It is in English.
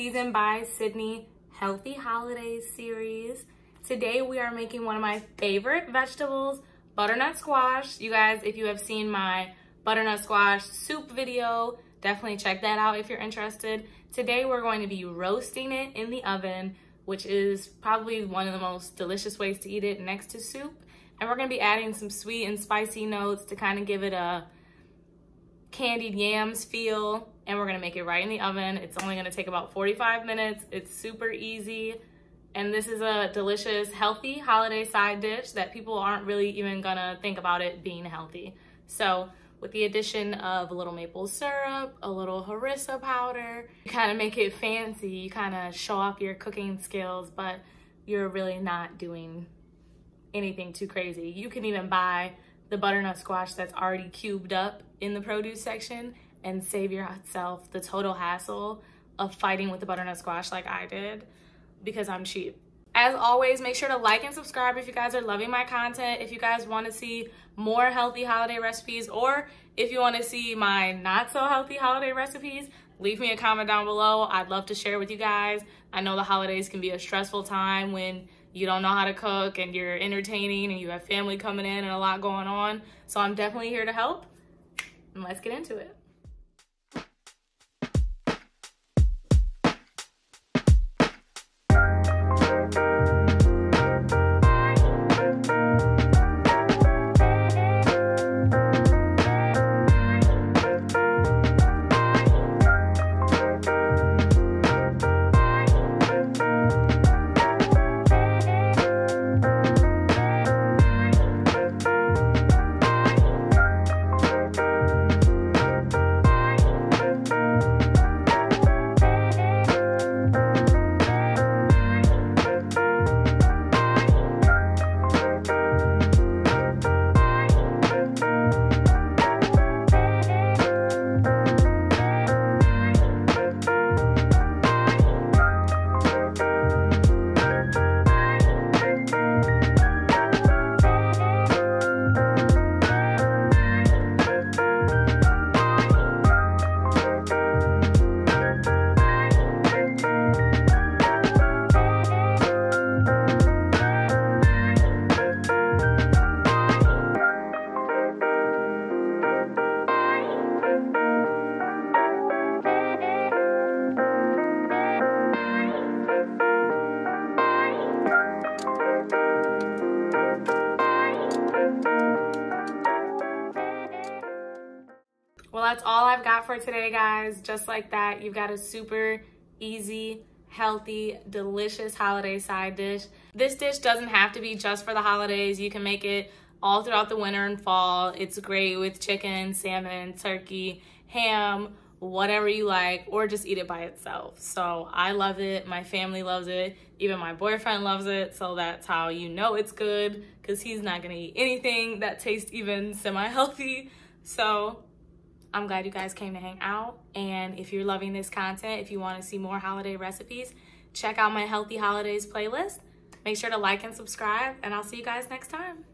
Seasoned by Sydney Healthy Holidays series. Today we are making one of my favorite vegetables, butternut squash. You guys, if you have seen my butternut squash soup video, definitely check that out if you're interested. Today we're going to be roasting it in the oven, which is probably one of the most delicious ways to eat it next to soup. And we're gonna be adding some sweet and spicy notes to kind of give it a candied yams feel. And we're gonna make it right in the oven. It's only gonna take about 45 minutes. It's super easy. And this is a delicious, healthy holiday side dish that people aren't really even gonna think about it being healthy. So with the addition of a little maple syrup, a little Harissa powder, you kind of make it fancy. You kind of show off your cooking skills, but you're really not doing anything too crazy. You can even buy the butternut squash that's already cubed up in the produce section and save yourself the total hassle of fighting with the butternut squash like I did, because I'm cheap. As always, make sure to like and subscribe if you guys are loving my content. If you guys want to see more healthy holiday recipes, or if you want to see my not so healthy holiday recipes, leave me a comment down below. I'd love to share with you guys. I know the holidays can be a stressful time when you don't know how to cook and you're entertaining and you have family coming in and a lot going on. So I'm definitely here to help, and let's get into it. Well, that's all I've got for today, guys. Just like that, you've got a super easy, healthy, delicious holiday side dish. This dish doesn't have to be just for the holidays. You can make it all throughout the winter and fall. It's great with chicken, salmon, turkey, ham, whatever you like, or just eat it by itself. So I love it. My family loves it. Even my boyfriend loves it. So that's how you know it's good, because he's not gonna eat anything that tastes even semi-healthy. So I'm glad you guys came to hang out. And if you're loving this content, if you want to see more holiday recipes, check out my Healthy Holidays playlist. Make sure to like and subscribe, and I'll see you guys next time.